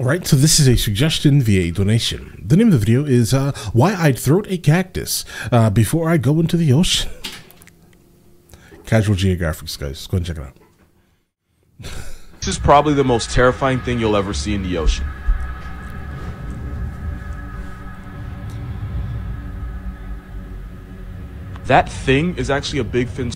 Alright, so this is a suggestion via a donation. The name of the video is why I'd throat a cactus before I go into the ocean. Casual geographics, guys. Go and check it out. This is probably the most terrifying thing you'll ever see in the ocean. That thing is actually a big fin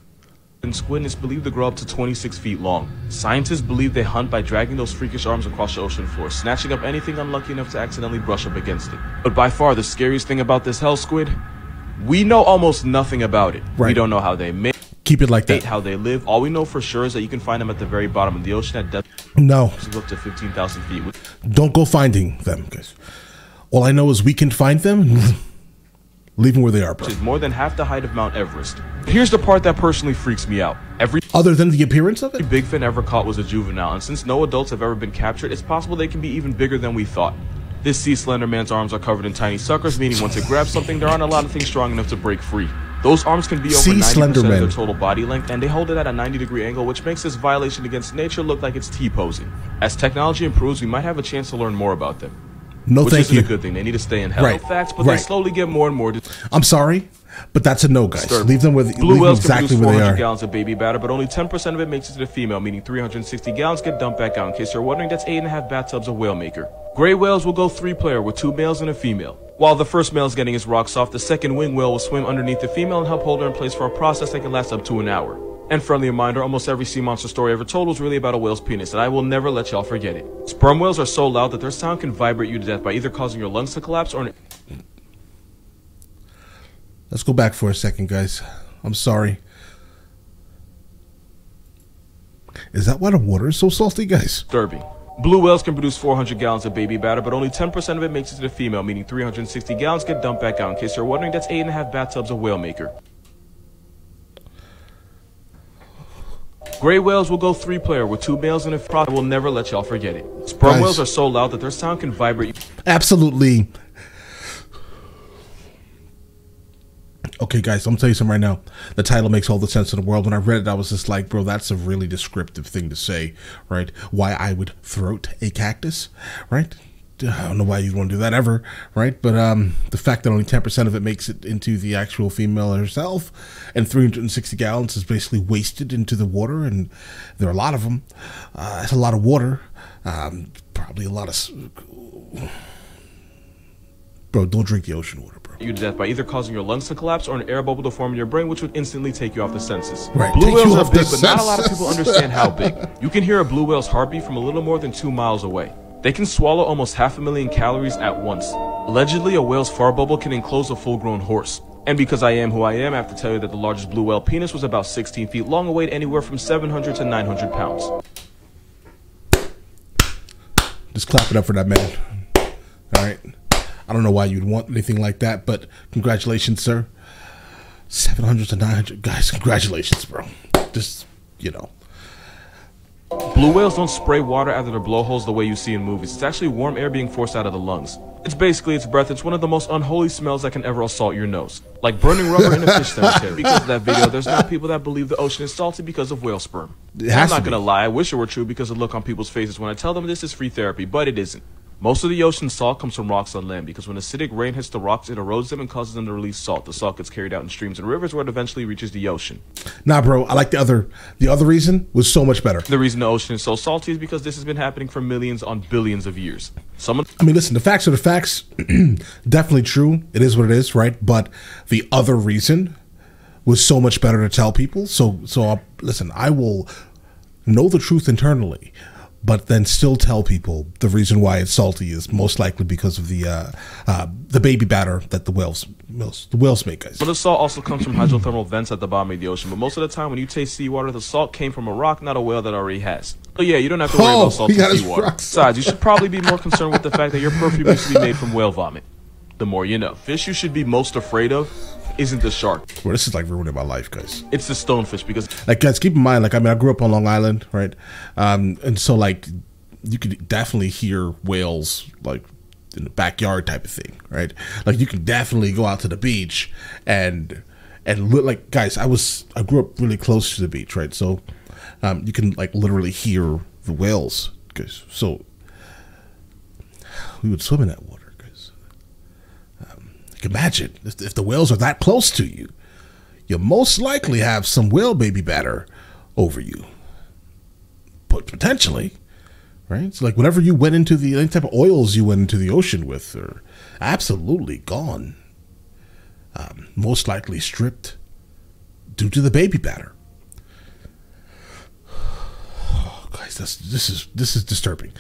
squid and is believed to grow up to 26 feet long. Scientists believe they hunt by dragging those freakish arms across the ocean floor, snatching up anything unlucky enough to accidentally brush up against it. But by far the scariest thing about this hell squid, we know almost nothing about it. Right. We don't know how they mate. Keep it like that. How they live. All we know for sure is that you can find them at the very bottom of the ocean at depth. No. Up to 15,000 feet. Don't go finding them, guys. All I know is we can find them. Leave them where they are, bro. Which is more than half the height of Mount Everest. Here's the part that personally freaks me out. Other than the appearance of it? Every big fin ever caught was a juvenile, and since no adults have ever been captured, it's possible they can be even bigger than we thought. This sea slender man's arms are covered in tiny suckers, meaning once it grabs something, there aren't a lot of things strong enough to break free. Those arms can be over 90% of their total body length, and they hold it at a 90-degree angle, which makes this violation against nature look like it's T-posing. As technology improves, we might have a chance to learn more about them. No, which thank isn't you. a good thing. They need to stay in hell. Right. Facts, but they slowly get more and more. I'm sorry, but that's a no, guys. Leave them with Blue whales exactly can produce where they 400 are. gallons of baby batter, but only 10% of it makes it to the female, meaning 360 gallons get dumped back out. In case you're wondering, that's 8.5 bathtubs of whale maker. Gray whales will go 3-player with 2 males and a female. While the first male is getting his rocks off, the second wing whale will swim underneath the female and help hold her in place for a process that can last up to an hour. And friendly reminder, almost every sea monster story ever told was really about a whale's penis, and I will never let y'all forget it. Sperm whales are so loud that their sound can vibrate you to death by either causing your lungs to collapse or... Let's go back for a second, guys. I'm sorry. Is that why the water is so salty, guys? Disturbing. Blue whales can produce 400 gallons of baby batter, but only 10% of it makes it to the female, meaning 360 gallons get dumped back out. In case you're wondering, that's 8.5 bathtubs of whale maker. Gray whales will go 3-player with 2 males and a female. I will never let y'all forget it. Sperm whales are so loud that their sound can vibrate. Absolutely. Okay, guys, I'm gonna tell you something right now. The title makes all the sense in the world. When I read it, I was just like, bro, that's a really descriptive thing to say, right? Why I would throat a cactus, right? I don't know why you'd want to do that ever, right? But the fact that only 10% of it makes it into the actual female herself, and 360 gallons is basically wasted into the water, and there are a lot of them. It's a lot of water. Probably a lot of... Bro, don't drink the ocean water, bro. You to death by either causing your lungs to collapse or an air bubble to form in your brain, which would instantly take you off the senses. Right. Blue whales are big, but not a lot of people understand how big. You can hear a blue whale's heartbeat from a little more than 2 miles away. They can swallow almost 500,000 calories at once. Allegedly, a whale's fart bubble can enclose a full-grown horse. And because I am who I am, I have to tell you that the largest blue whale penis was about 16 feet long and weighed anywhere from 700 to 900 pounds. Just clap it up for that man. All right. I don't know why you'd want anything like that, but congratulations, sir. 700 to 900. Guys, congratulations, bro. Just, you know. Blue whales don't spray water out of their blowholes the way you see in movies. It's actually warm air being forced out of the lungs. It's basically its breath. It's one of the most unholy smells that can ever assault your nose. Like burning rubber in a fish cemetery. Because of that video, there's now people that believe the ocean is salty because of whale sperm. I'm not gonna lie, I wish it were true because of the look on people's faces when I tell them this is free therapy, but it isn't. Most of the ocean's salt comes from rocks on land because when acidic rain hits the rocks, it erodes them and causes them to release salt. The salt gets carried out in streams and rivers where it eventually reaches the ocean. Nah, bro, I like the other reason was so much better. The reason the ocean is so salty is because this has been happening for millions on billions of years. I mean, listen, the facts are the facts. Definitely true. It is what it is, right? But the other reason was so much better to tell people. So listen, I will know the truth internally, but then still tell people the reason why it's salty is most likely because of the baby batter that the whales make, guys. But the salt also comes from hydrothermal vents at the bottom of the ocean. But most of the time when you taste seawater, the salt came from a rock, not a whale that already has. So yeah, you don't have to worry about salty seawater. Besides, you should probably be more concerned with the fact that your perfume used to be made from whale vomit. The more you know. Fish you should be most afraid of isn't the shark. Well, this is like ruining my life, guys. It's the stonefish because... Like, guys, keep in mind, like, I mean, I grew up on Long Island, right? And so, like, you could definitely hear whales, like, in the backyard type of thing, right? Like, you can definitely go out to the beach and like, guys, I grew up really close to the beach, right? So, you can, like, literally hear the whales. So, we would swim in that water. Because imagine if the whales are that close to you, you most likely have some whale baby batter over you. But potentially, right? It's like whenever you went into any type of oils you went into the ocean with are absolutely gone. Most likely stripped due to the baby batter. Oh, guys, this is disturbing.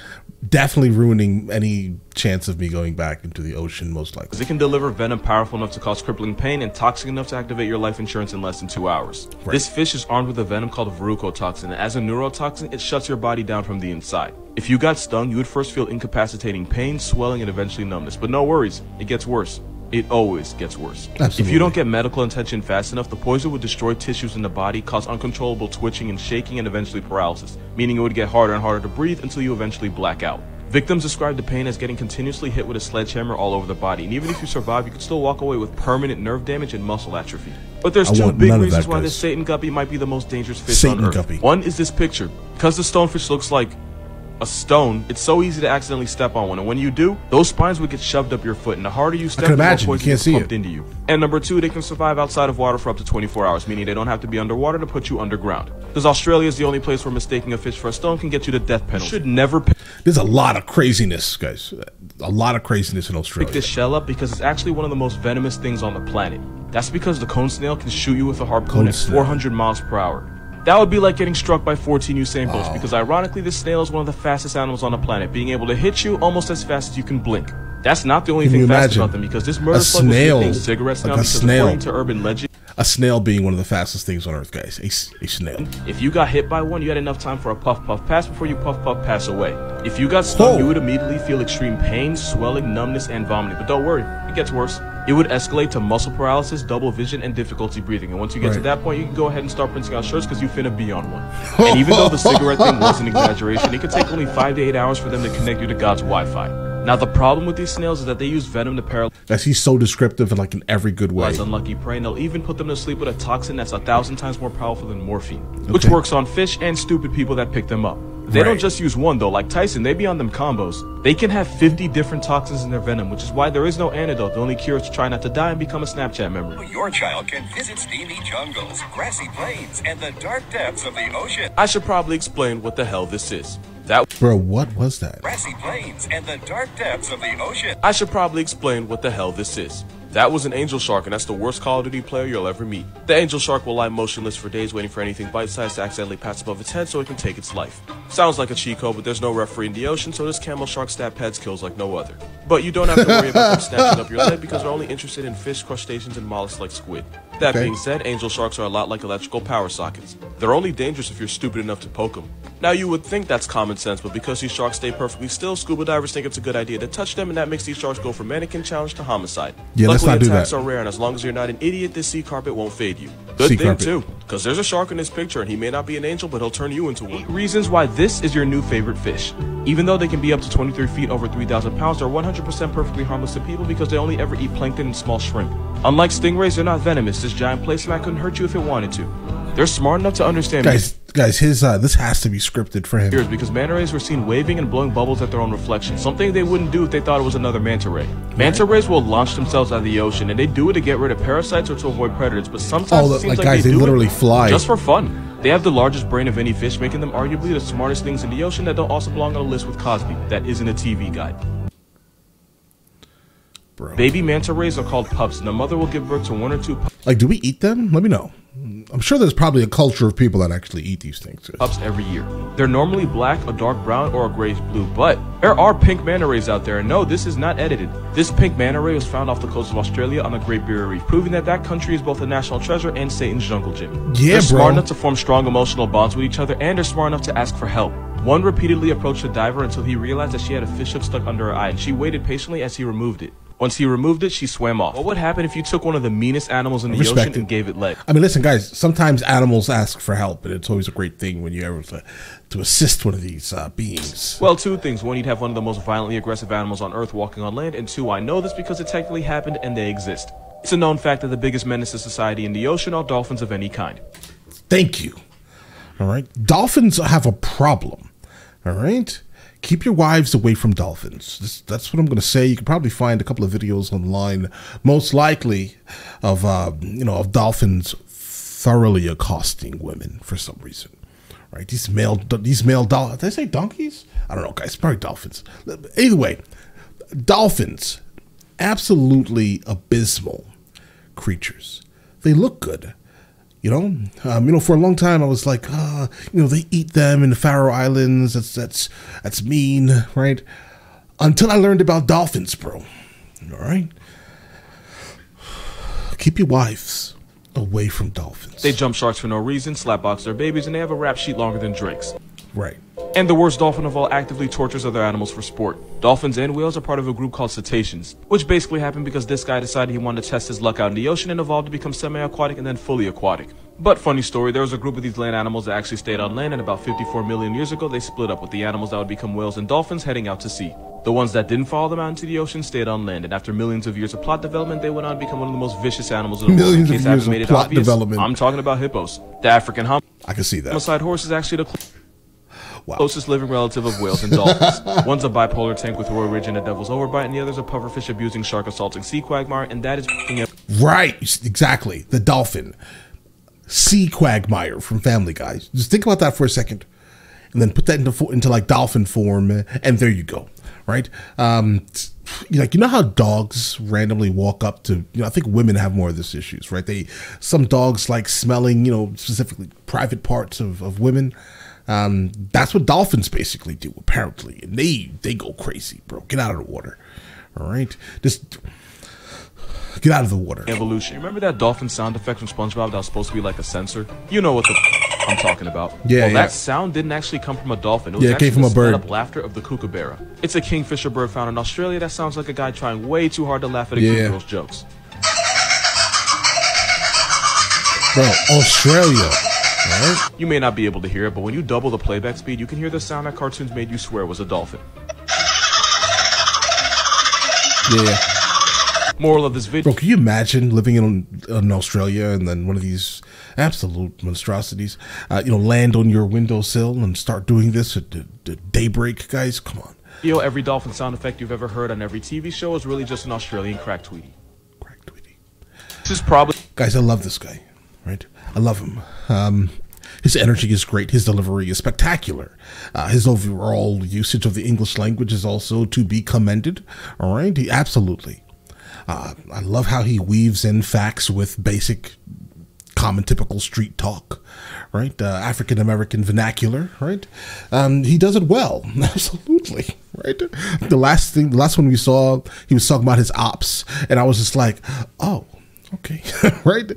Definitely ruining any chance of me going back into the ocean, most likely. It can deliver venom powerful enough to cause crippling pain and toxic enough to activate your life insurance in less than 2 hours. Right. This fish is armed with a venom called verrucotoxin, and as a neurotoxin, it shuts your body down from the inside. If you got stung, you would first feel incapacitating pain, swelling, and eventually numbness. But no worries, it gets worse. It always gets worse. Absolutely. If you don't get medical attention fast enough, the poison would destroy tissues in the body, cause uncontrollable twitching and shaking, and eventually paralysis, meaning it would get harder and harder to breathe until you eventually black out. Victims describe the pain as getting continuously hit with a sledgehammer all over the body, and even if you survive, you could still walk away with permanent nerve damage and muscle atrophy. But there's two big reasons why this Satan guppy might be the most dangerous fish on Earth. One is this picture. Because the stonefish looks like a stone, it's so easy to accidentally step on one, and when you do, those spines would get shoved up your foot, and the harder you step, the more poison gets pumped into you. And number two, they can survive outside of water for up to 24 hours, meaning they don't have to be underwater to put you underground. Because Australia is the only place where mistaking a fish for a stone can get you the death penalty. You should never There's a lot of craziness, guys. A lot of craziness in Australia. Pick this shell up because it's actually one of the most venomous things on the planet. That's because the cone snail can shoot you with a harpoon at 400 miles per hour. That would be like getting struck by 14 Usain Bolts, because ironically this snail is one of the fastest animals on the planet, being able to hit you almost as fast as you can blink. That's not the only thing fast about them, because this murder slug will eating cigarettes now, because according to urban legend, a snail being one of the fastest things on Earth, guys. A snail. If you got hit by one, you had enough time for a puff puff pass before you puff puff pass away. If you got stung, you would immediately feel extreme pain, swelling, numbness, and vomiting. But don't worry, it gets worse. It would escalate to muscle paralysis, double vision, and difficulty breathing. And once you get to that point, you can go ahead and start printing out shirts because you finna be on one. And even though the cigarette thing was an exaggeration, it could take only 5 to 8 hours for them to connect you to God's Wi-Fi. Now, the problem with these snails is that they use venom to paralyze. He's so descriptive and like in every good way. Unlucky prey, and they'll even put them to sleep with a toxin that's 1,000 times more powerful than morphine, which works on fish and stupid people that pick them up. They don't just use one though, like Tyson, they be on them combos. They can have 50 different toxins in their venom, which is why there is no antidote. The only cure is to try not to die and become a Snapchat memory. Your child can visit steamy jungles, grassy plains, and the dark depths of the ocean. I should probably explain what the hell this is. Bro, what was that? Grassy plains and the dark depths of the ocean. I should probably explain what the hell this is. That was an angel shark, and that's the worst Call of Duty player you'll ever meet. The angel shark will lie motionless for days waiting for anything bite-sized to accidentally pass above its head so it can take its life. Sounds like a cheat code, but there's no referee in the ocean, so this camel shark stab pads kills like no other. But you don't have to worry about them snatching up your leg because they're only interested in fish, crustaceans, and mollusks like squid. That being said, angel sharks are a lot like electrical power sockets. They're only dangerous if you're stupid enough to poke them. Now you would think that's common sense, but because these sharks stay perfectly still, scuba divers think it's a good idea to touch them, and that makes these sharks go from mannequin challenge to homicide. Yeah, let's not do that. Luckily, attacks are rare, and as long as you're not an idiot, this sea carpet won't fade you. Good thing too, because there's a shark in this picture, and he may not be an angel, but he'll turn you into one. 8 reasons why this is your new favorite fish. Even though they can be up to 23 feet over 3,000 pounds, they're 100% perfectly harmless to people because they only ever eat plankton and small shrimp. Unlike stingrays, they're not venomous. This giant placemat couldn't hurt you if it wanted to. They're smart enough to understand. Guys, his this has to be scripted for him. Because manta rays were seen waving and blowing bubbles at their own reflection, something they wouldn't do if they thought it was another manta ray. Manta rays will launch themselves out of the ocean, and they do it to get rid of parasites or to avoid predators. But sometimes it seems like they literally fly just for fun. They have the largest brain of any fish, making them arguably the smartest things in the ocean that don't also belong on a list with Cosby. That isn't a TV guide. Bro. Baby manta rays are called pups, and the mother will give birth to 1 or 2 pups. Like, do we eat them? Let me know. I'm sure there's probably a culture of people that actually eat these things. Pups every year. They're normally black, a dark brown, or a grayish blue, but there are pink manta rays out there, and no, this is not edited. This pink manta ray was found off the coast of Australia on the Great Barrier Reef, proving that that country is both a national treasure and Satan's jungle gym. Yeah, they're smart enough to form strong emotional bonds with each other, and they're smart enough to ask for help. One repeatedly approached the diver until he realized that she had a fish hook stuck under her eye, and she waited patiently as he removed it. Once he removed it, she swam off. What would happen if you took one of the meanest animals in the ocean and gave it leg? I mean, listen, guys, sometimes animals ask for help, and it's always a great thing when you're able to assist one of these beings. Well, 2 things. 1, you'd have one of the most violently aggressive animals on Earth walking on land, and 2, I know this because it technically happened and they exist. It's a known fact that the biggest menace to society in the ocean are dolphins of any kind. Thank you. All right. Dolphins have a problem. All right. keep your wives away from dolphins. That's what I'm going to say. You can probably find a couple of videos online, most likely, of of dolphins thoroughly accosting women for some reason. Right? These male dolphins. Did I say donkeys? I don't know, guys. Probably dolphins. Either way, dolphins, absolutely abysmal creatures. They look good. For a long time I was like, they eat them in the Faroe Islands. That's mean, right? Until I learned about dolphins, bro. All right, keep your wives away from dolphins. They jump sharks for no reason, slapbox their babies, and they have a rap sheet longer than Drake's. Right. And the worst dolphin of all actively tortures other animals for sport. Dolphins and whales are part of a group called cetaceans, which basically happened because this guy decided he wanted to test his luck out in the ocean and evolved to become semi-aquatic and then fully aquatic. But funny story, there was a group of these land animals that actually stayed on land, and about 54 million years ago they split up, with the animals that would become whales and dolphins heading out to sea. The ones that didn't follow them out into the ocean stayed on land, and after millions of years of plot development, they went on to become one of the most vicious animals in the world. Millions of years of plot development. I'm talking about hippos. The African I can see that. homicide horse is actually the closest living relative of whales and dolphins. One's a bipolar tank with Roy Ridge and a devil's overbite, and the other's a pufferfish abusing shark assaulting sea quagmire, and that is right, exactly. The dolphin, sea quagmire from Family Guy. Just think about that for a second, and then put that into like dolphin form, and there you go. Right? How dogs randomly walk up to, I think women have more of this issues, right? Some dogs like smelling, specifically private parts of women. That's what dolphins basically do, apparently. And they go crazy, bro. Get out of the water. All right? Just get out of the water. Evolution. Remember that dolphin sound effect from SpongeBob that was supposed to be like a sensor? You know what I'm talking about. Yeah, that sound didn't actually come from a dolphin. It was it came from a bird. Up laughter of the kookaburra. It's a kingfisher bird found in Australia that sounds like a guy trying way too hard to laugh at a cute girl's jokes. Bro, Australia. Right? You may not be able to hear it, but when you double the playback speed, you can hear the sound that cartoons made you swear was a dolphin. Yeah. Moral of this video. Bro, can you imagine living in Australia and then one of these absolute monstrosities, land on your windowsill and start doing this at daybreak, guys? Come on. Every dolphin sound effect you've ever heard on every TV show is really just an Australian crack tweety. Crack tweety. This is probably... Guys, I love this guy, right? I love him. His energy is great. His delivery is spectacular. His overall usage of the English language is also to be commended. All right? Absolutely. I love how he weaves in facts with basic, common, typical street talk, right? African-American vernacular, right? He does it well. Absolutely, right? The last one we saw, he was talking about his ops, and I was just like, oh, okay, right?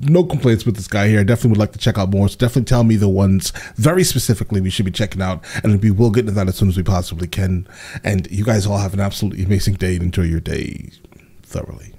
No complaints with this guy here. I definitely would like to check out more. So definitely tell me the ones very specifically we should be checking out, and we will get into that as soon as we possibly can. And you guys all have an absolutely amazing day and enjoy your day thoroughly.